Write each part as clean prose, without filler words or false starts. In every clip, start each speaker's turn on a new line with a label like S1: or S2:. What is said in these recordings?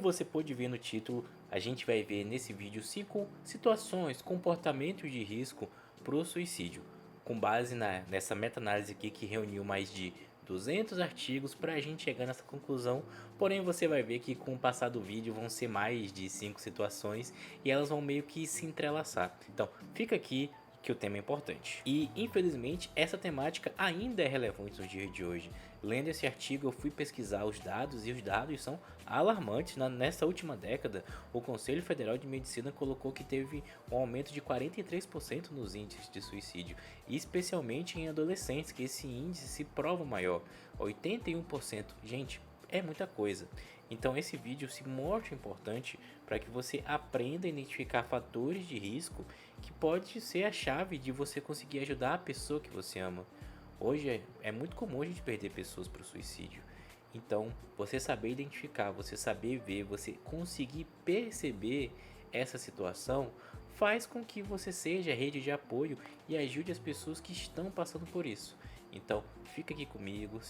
S1: Você pode ver no título, a gente vai ver nesse vídeo 5 situações, comportamentos de risco para o suicídio, com base nessa meta-análise aqui que reuniu mais de 200 artigos para a gente chegar nessa conclusão. Porém, você vai ver que com o passar do vídeo vão ser mais de 5 situações e elas vão meio que se entrelaçar. Então, fica aqui que o tema é importante. E infelizmente essa temática ainda é relevante nos dias de hoje. Lendo esse artigo eu fui pesquisar os dados e os dados são alarmantes. Nessa última década, o Conselho Federal de Medicina colocou que teve um aumento de 43% nos índices de suicídio, e especialmente em adolescentes, que esse índice se prova maior, 81%. Gente, é muita coisa. Então esse vídeo se mostra importante para que você aprenda a identificar fatores de risco que pode ser a chave de você conseguir ajudar a pessoa que você ama. Hoje é muito comum a gente perder pessoas para o suicídio. Então, você saber identificar, você saber ver, você conseguir perceber essa situação faz com que você seja rede de apoio e ajude as pessoas que estão passando por isso. Então, fica aqui comigo,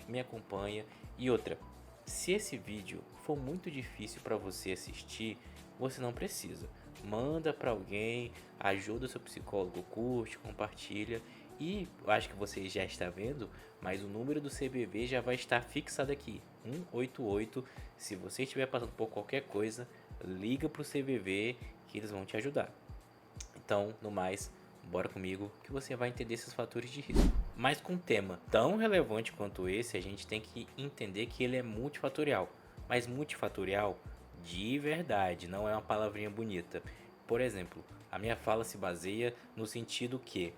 S1: me acompanha. E outra, se esse vídeo for muito difícil para você assistir, você não precisa. Manda para alguém, ajuda o seu psicólogo, curte, compartilha. E eu acho que você já está vendo, mas o número do CVV já vai estar fixado aqui, 188. Se você estiver passando por qualquer coisa, liga para o CVV que eles vão te ajudar. Então, no mais, bora comigo que você vai entender esses fatores de risco. Mas com um tema tão relevante quanto esse, a gente tem que entender que ele é multifatorial. Mas multifatorial de verdade, não é uma palavrinha bonita. Por exemplo, a minha fala se baseia no sentido que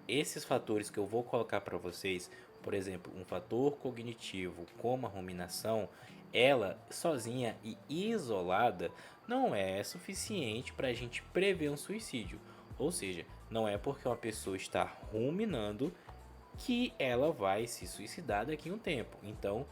S1: esses fatores que eu vou colocar para vocês, por exemplo, um fator cognitivo como a ruminação, ela sozinha e isolada não é suficiente para a gente prever um suicídio. Ou seja, não é porque uma pessoa está ruminando que ela vai se suicidar daqui a um tempo. Então,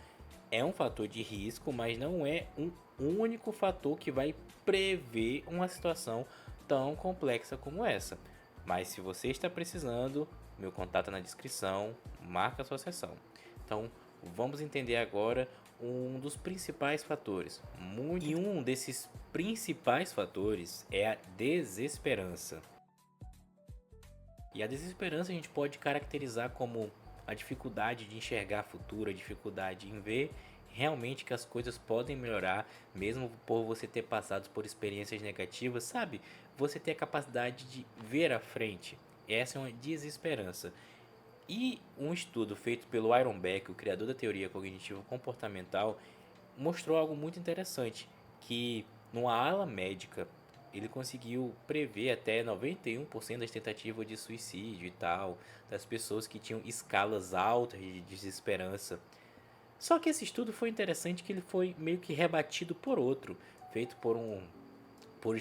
S1: é um fator de risco, mas não é um único fator que vai prever uma situação tão complexa como essa. Mas se você está precisando, meu contato é na descrição, marca a sua sessão. Então, vamos entender agora um dos principais fatores. E um desses principais fatores é a desesperança. E a desesperança a gente pode caracterizar como a dificuldade de enxergar futuro, a dificuldade em ver realmente que as coisas podem melhorar, mesmo por você ter passado por experiências negativas, sabe? Você ter a capacidade de ver à frente. Essa é uma desesperança. E um estudo feito pelo Aaron Beck, o criador da teoria cognitivo comportamental, mostrou algo muito interessante, que numa ala médica ele conseguiu prever até 91% das tentativas de suicídio e tal, das pessoas que tinham escalas altas de desesperança. Só que esse estudo foi interessante que ele foi meio que rebatido por outro, feito por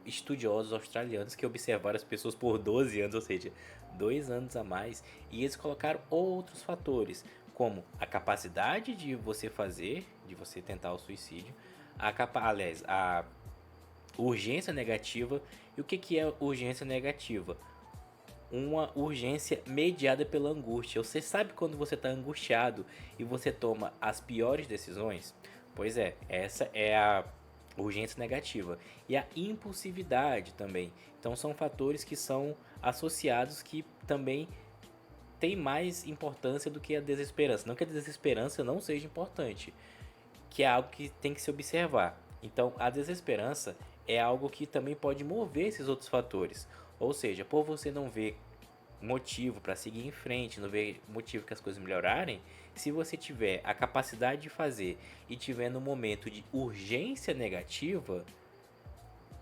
S1: estudiosos australianos que observaram as pessoas por 12 anos, ou seja, 2 anos a mais, e eles colocaram outros fatores, como a capacidade de você fazer, de você tentar o suicídio, a urgência negativa. E o que é urgência negativa? Uma urgência mediada pela angústia. Você sabe quando você está angustiado e você toma as piores decisões? Pois é, essa é a urgência negativa. E a impulsividade também. Então são fatores que são associados, que também tem mais importância do que a desesperança. Não que a desesperança não seja importante, que é algo que tem que se observar. Então a desesperança é algo que também pode mover esses outros fatores. Ou seja, por você não ver motivo para seguir em frente, não ver motivo que as coisas melhorarem, se você tiver a capacidade de fazer e tiver no momento de urgência negativa,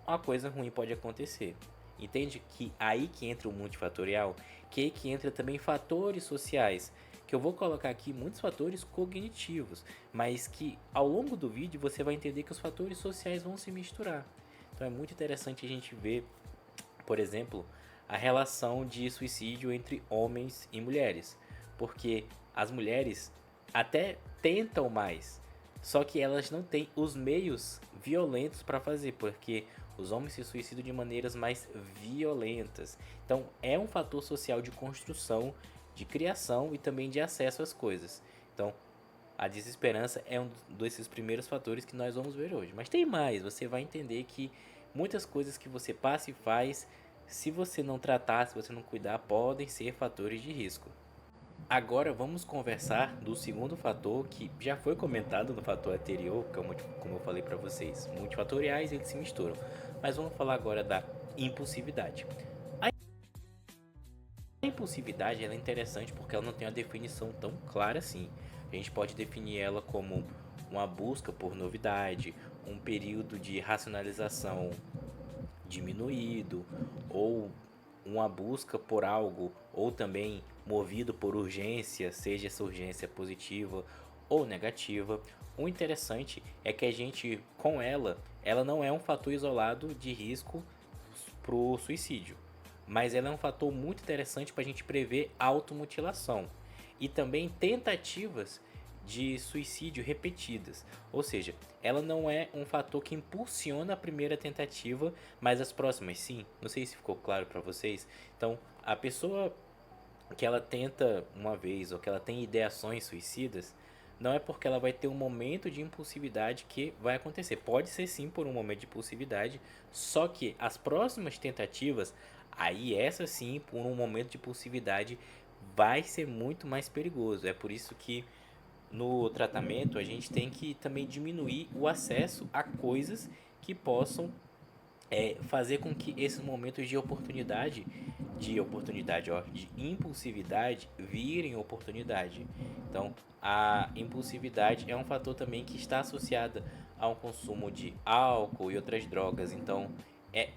S1: uma coisa ruim pode acontecer. Entende que aí que entra o multifatorial, que aí que entra também fatores sociais, que eu vou colocar aqui muitos fatores cognitivos, mas que ao longo do vídeo você vai entender que os fatores sociais vão se misturar. Então é muito interessante a gente ver, por exemplo, a relação de suicídio entre homens e mulheres, porque as mulheres até tentam mais, só que elas não têm os meios violentos para fazer, porque os homens se suicidam de maneiras mais violentas. Então é um fator social de construção, de criação e também de acesso às coisas. Então a desesperança é um desses primeiros fatores que nós vamos ver hoje. Mas tem mais, você vai entender que muitas coisas que você passa e faz, se você não tratar, se você não cuidar, podem ser fatores de risco. Agora vamos conversar do segundo fator que já foi comentado no fator anterior, como eu falei para vocês, multifatoriais eles se misturam. Mas vamos falar agora da impulsividade. A impulsividade ela é interessante porque ela não tem uma definição tão clara assim. A gente pode definir ela como uma busca por novidade, um período de racionalização diminuído, ou uma busca por algo, ou também movido por urgência, seja essa urgência positiva ou negativa. O interessante é que a gente, com ela não é um fator isolado de risco para o suicídio, mas ela é um fator muito interessante para a gente prever automutilação e também tentativas de suicídio repetidas. Ou seja, ela não é um fator que impulsiona a primeira tentativa, mas as próximas sim. Não sei se ficou claro para vocês. Então, a pessoa que ela tenta uma vez ou que ela tem ideações suicidas, não é porque ela vai ter um momento de impulsividade que vai acontecer. Pode ser sim por um momento de impulsividade, só que as próximas tentativas, aí essa sim, por um momento de impulsividade, vai ser muito mais perigoso. É por isso que no tratamento a gente tem que também diminuir o acesso a coisas que possam fazer com que esses momentos de oportunidade, ó, de impulsividade virem oportunidade. Então, a impulsividade é um fator também que está associada ao consumo de álcool e outras drogas. Então,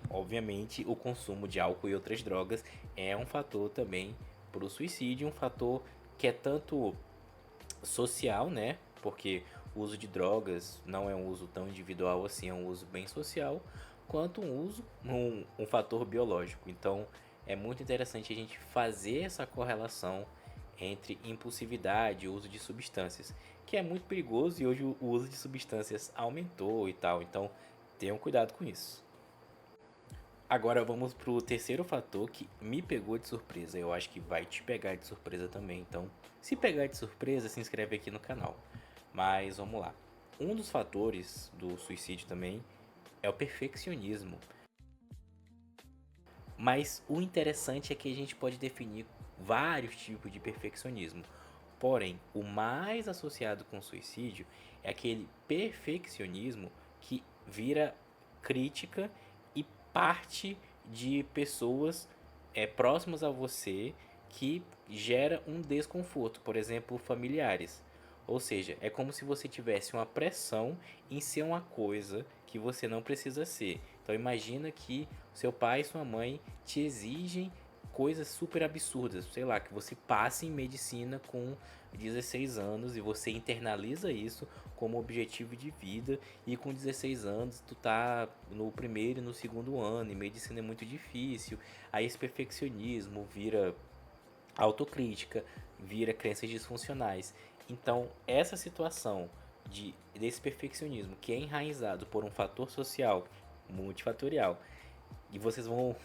S1: obviamente o consumo de álcool e outras drogas é um fator também para o suicídio, um fator que é tanto social, né? Porque o uso de drogas não é um uso tão individual assim, é um uso bem social, quanto um fator biológico. Então é muito interessante a gente fazer essa correlação entre impulsividade e uso de substâncias, que é muito perigoso e hoje o uso de substâncias aumentou e tal. Então tenham cuidado com isso. Agora vamos pro terceiro fator que me pegou de surpresa. Eu acho que vai te pegar de surpresa também. Então, se pegar de surpresa, se inscreve aqui no canal. Mas vamos lá. Um dos fatores do suicídio também é o perfeccionismo. Mas o interessante é que a gente pode definir vários tipos de perfeccionismo. Porém, o mais associado com o suicídio é aquele perfeccionismo que vira crítica e parte de pessoas próximas a você que gera um desconforto, por exemplo, familiares. Ou seja, é como se você tivesse uma pressão em ser uma coisa que você não precisa ser. Então imagina que seu pai e sua mãe te exigem coisas super absurdas, sei lá, que você passe em medicina com 16 anos e você internaliza isso como objetivo de vida e com 16 anos tu tá no primeiro e no segundo ano e medicina é muito difícil, aí esse perfeccionismo vira autocrítica, vira crenças disfuncionais. Então, essa situação desse perfeccionismo que é enraizado por um fator social multifatorial, e vocês vão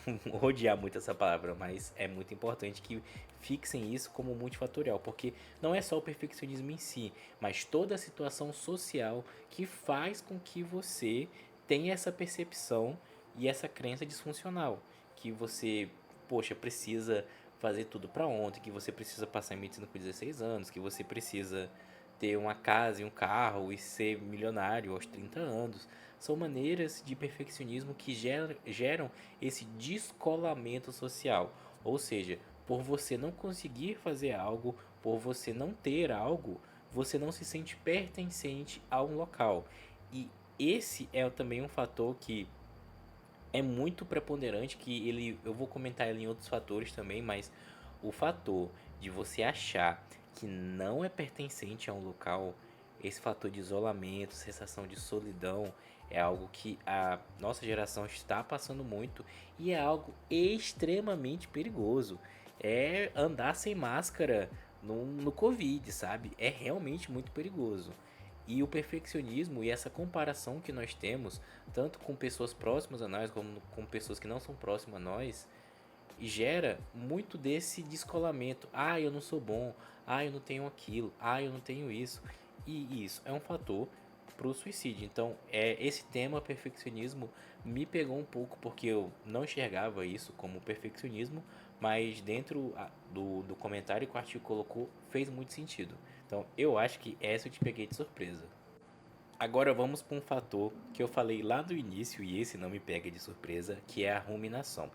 S1: odiar muito essa palavra, mas é muito importante que fixem isso como multifatorial, porque não é só o perfeccionismo em si, mas toda a situação social que faz com que você tenha essa percepção e essa crença disfuncional, que você, poxa, precisa fazer tudo para ontem, que você precisa passar em medicina com 16 anos, que você precisa ter uma casa e um carro e ser milionário aos 30 anos. São maneiras de perfeccionismo que geram esse descolamento social. Ou seja, por você não conseguir fazer algo, por você não ter algo, você não se sente pertencente a um local. E esse é também um fator que é muito preponderante, que eu vou comentar ele em outros fatores também, mas o fator de você achar que não é pertencente a um local, esse fator de isolamento, sensação de solidão, é algo que a nossa geração está passando muito e é algo extremamente perigoso. É andar sem máscara no Covid, sabe? É realmente muito perigoso. E o perfeccionismo e essa comparação que nós temos, tanto com pessoas próximas a nós, como com pessoas que não são próximas a nós, gera muito desse descolamento. Ah, eu não sou bom. Ah, eu não tenho aquilo. Ah, eu não tenho isso. E isso é um fator para o suicídio. Então, esse tema perfeccionismo me pegou um pouco porque eu não enxergava isso como perfeccionismo, mas dentro do comentário que o artigo colocou fez muito sentido. Então, eu acho que essa eu te peguei de surpresa. Agora vamos para um fator que eu falei lá no início e esse não me pega de surpresa, que é a ruminação.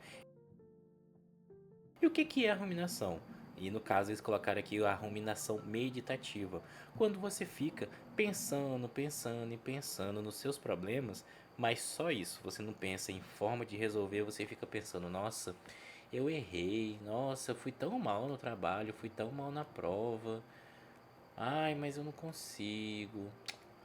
S1: E o que é a ruminação? E no caso eles colocaram aqui a ruminação meditativa, quando você fica pensando, pensando e pensando nos seus problemas, mas só isso, você não pensa em forma de resolver, você fica pensando, nossa, eu errei, nossa, eu fui tão mal no trabalho, fui tão mal na prova, ai, mas eu não consigo.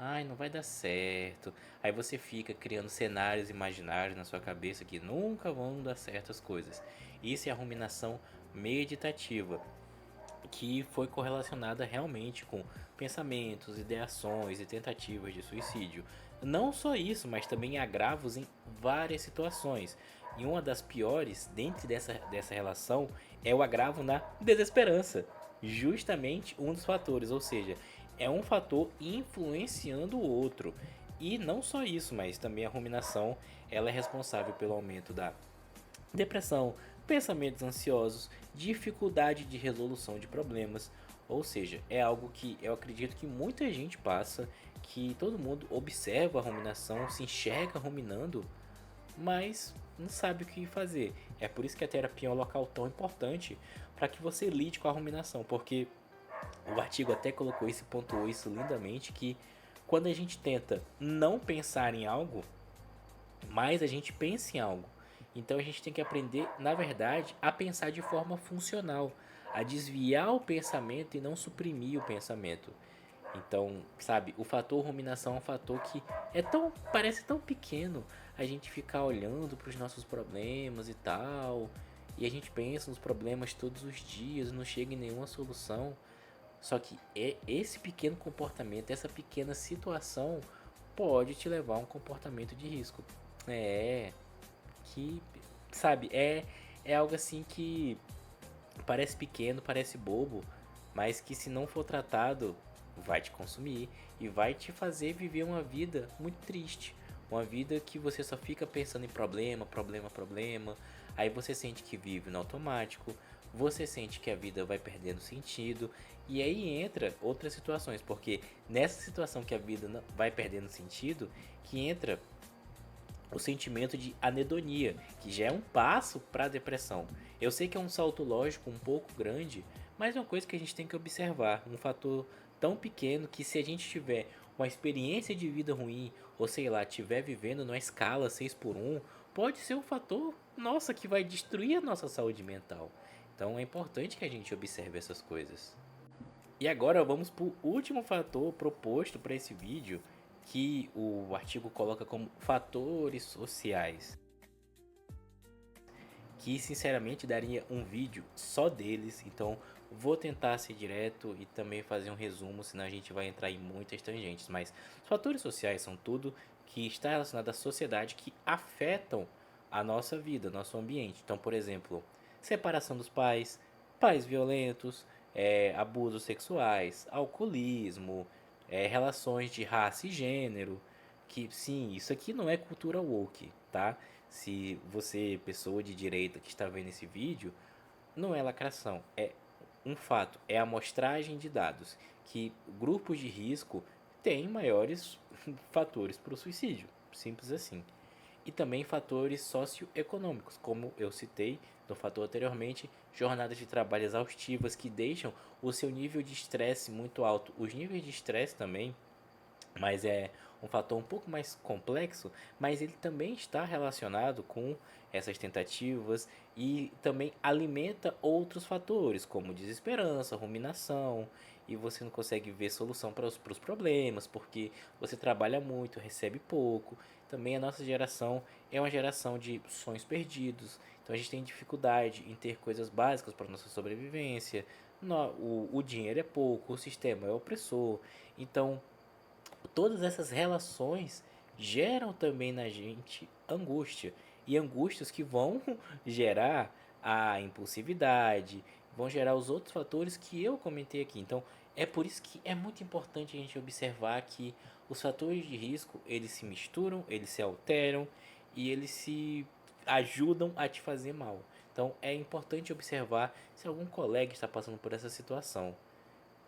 S1: Ai, não vai dar certo. Aí você fica criando cenários imaginários na sua cabeça que nunca vão dar certo as coisas. Isso é a ruminação meditativa, que foi correlacionada realmente com pensamentos, ideações e tentativas de suicídio. Não só isso, mas também agravos em várias situações. E uma das piores dentro dessa relação é o agravo na desesperança. Justamente um dos fatores, ou seja, é um fator influenciando o outro. E não só isso, mas também a ruminação, ela é responsável pelo aumento da depressão, pensamentos ansiosos, dificuldade de resolução de problemas. Ou seja, é algo que eu acredito que muita gente passa, que todo mundo observa a ruminação, se enxerga ruminando, mas não sabe o que fazer. É por isso que a terapia é um local tão importante para que você lide com a ruminação, porque o artigo até colocou isso e pontuou isso lindamente, que quando a gente tenta não pensar em algo, mais a gente pensa em algo. Então a gente tem que aprender, na verdade, a pensar de forma funcional, a desviar o pensamento e não suprimir o pensamento. Então, sabe, o fator ruminação é um fator que parece tão pequeno, a gente ficar olhando para os nossos problemas e tal, e a gente pensa nos problemas todos os dias, não chega em nenhuma solução. Só que esse pequeno comportamento, essa pequena situação pode te levar a um comportamento de risco. É, que, sabe, é algo assim que parece pequeno, parece bobo, mas que se não for tratado, vai te consumir e vai te fazer viver uma vida muito triste. Uma vida que você só fica pensando em problema, problema, problema. Aí você sente que vive no automático, você sente que a vida vai perdendo sentido. E aí entra outras situações, porque nessa situação que a vida vai perdendo sentido, que entra o sentimento de anedonia, que já é um passo para a depressão. Eu sei que é um salto lógico um pouco grande, mas é uma coisa que a gente tem que observar, um fator tão pequeno que se a gente tiver uma experiência de vida ruim, ou sei lá, estiver vivendo numa escala 6 por um, pode ser um fator, nossa, que vai destruir a nossa saúde mental. Então é importante que a gente observe essas coisas. E agora vamos para o último fator proposto para esse vídeo, que o artigo coloca como fatores sociais, que sinceramente daria um vídeo só deles, então vou tentar ser direto e também fazer um resumo, senão a gente vai entrar em muitas tangentes, mas os fatores sociais são tudo que está relacionado à sociedade que afetam a nossa vida, nosso ambiente. Então, por exemplo, separação dos pais, pais violentos, abusos sexuais, alcoolismo, relações de raça e gênero, que sim, isso aqui não é cultura woke, tá? Se você, pessoa de direita que está vendo esse vídeo, não é lacração, é um fato, é a amostragem de dados que grupos de risco têm maiores fatores para o suicídio, simples assim. E também fatores socioeconômicos, como eu citei no fator anteriormente, jornadas de trabalho exaustivas que deixam o seu nível de estresse muito alto. Os níveis de estresse também, mas é um fator um pouco mais complexo, mas ele também está relacionado com essas tentativas e também alimenta outros fatores, como desesperança, ruminação, e você não consegue ver solução para os problemas, porque você trabalha muito, recebe pouco. Também a nossa geração é uma geração de sonhos perdidos, então a gente tem dificuldade em ter coisas básicas para nossa sobrevivência. O dinheiro é pouco, o sistema é opressor, então todas essas relações geram também na gente angústia. E angústias que vão gerar a impulsividade, vão gerar os outros fatores que eu comentei aqui. Então, É por isso que é muito importante a gente observar que os fatores de risco, eles se misturam, eles se alteram e eles se ajudam a te fazer mal. Então é importante observar se algum colega está passando por essa situação,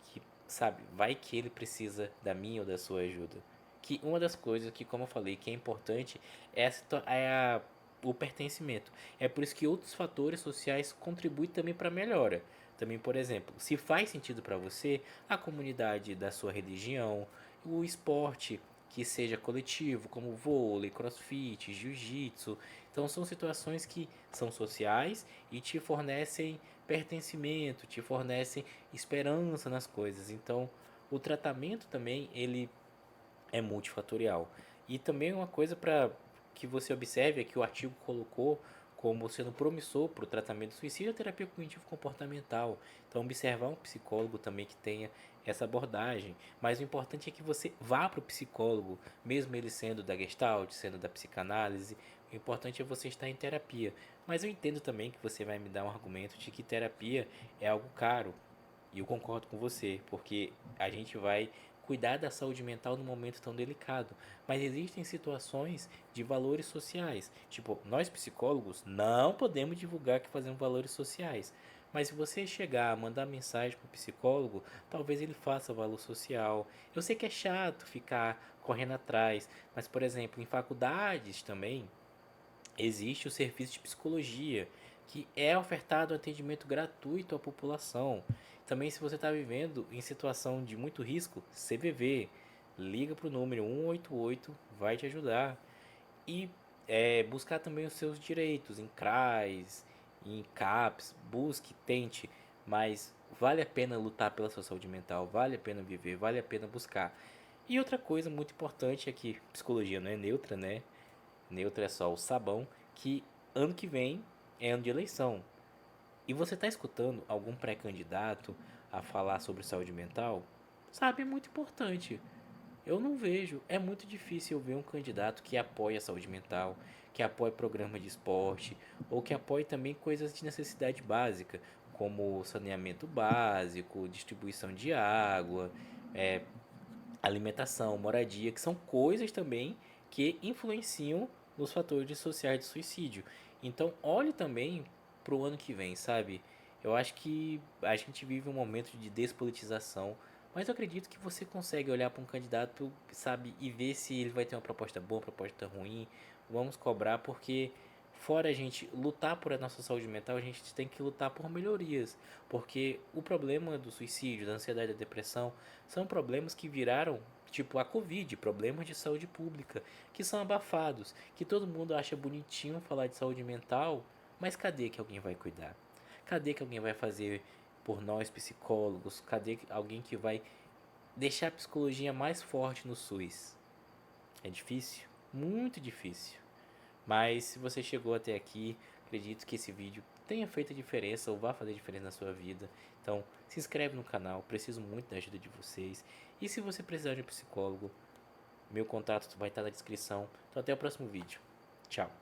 S1: que, sabe, vai que ele precisa da minha ou da sua ajuda. Que uma das coisas que, como eu falei, que é importante é, o pertencimento. É por isso que outros fatores sociais contribuem também para a melhora. Também, por exemplo, se faz sentido para você a comunidade da sua religião, o esporte que seja coletivo, como vôlei, crossfit, jiu-jitsu. Então, são situações que são sociais e te fornecem pertencimento, te fornecem esperança nas coisas. Então, o tratamento também ele é multifatorial. E também uma coisa para que você observe é que o artigo colocou como sendo promissor para o tratamento do suicídio a terapia cognitivo-comportamental. Então, observar um psicólogo também que tenha essa abordagem. Mas o importante é que você vá para o psicólogo, mesmo ele sendo da Gestalt, sendo da psicanálise. O importante é você estar em terapia. Mas eu entendo também que você vai me dar um argumento de que terapia é algo caro. E eu concordo com você, porque a gente vai cuidar da saúde mental num momento tão delicado. Mas existem situações de valores sociais. Tipo, nós psicólogos não podemos divulgar que fazemos valores sociais. Mas se você chegar a mandar mensagem para o psicólogo, talvez ele faça valor social. Eu sei que é chato ficar correndo atrás, mas por exemplo, em faculdades também existe o serviço de psicologia, que é ofertado atendimento gratuito à população. Também, se você está vivendo em situação de muito risco, CVV, liga para o número 188, vai te ajudar. E buscar também os seus direitos em CRAS, em CAPS, busque, tente, mas vale a pena lutar pela sua saúde mental, vale a pena viver, vale a pena buscar. E outra coisa muito importante é que psicologia não é neutra, né? Neutro é só o sabão, que ano que vem é ano de eleição. E você está escutando algum pré-candidato a falar sobre saúde mental? Sabe, é muito importante. Eu não vejo, é muito difícil eu ver um candidato que apoie a saúde mental, que apoie programa de esporte, ou que apoie também coisas de necessidade básica, como saneamento básico, distribuição de água, é, alimentação, moradia, que são coisas também que influenciam nos fatores sociais de suicídio. Então, olhe também para o ano que vem, sabe? Eu acho que a gente vive um momento de despolitização, mas eu acredito que você consegue olhar para um candidato, sabe, e ver se ele vai ter uma proposta boa, uma proposta ruim. Vamos cobrar porque fora a gente lutar por a nossa saúde mental, a gente tem que lutar por melhorias, porque o problema do suicídio, da ansiedade, da depressão são problemas que viraram tipo a Covid, problemas de saúde pública, que são abafados, que todo mundo acha bonitinho falar de saúde mental, mas cadê que alguém vai cuidar? Cadê que alguém vai fazer por nós psicólogos? Cadê alguém que vai deixar a psicologia mais forte no SUS? É difícil, muito difícil. Mas se você chegou até aqui, acredito que esse vídeo tenha feito a diferença ou vá fazer diferença na sua vida. Então, se inscreve no canal, preciso muito da ajuda de vocês. E se você precisar de um psicólogo, meu contato vai estar na descrição. Então, até o próximo vídeo. Tchau.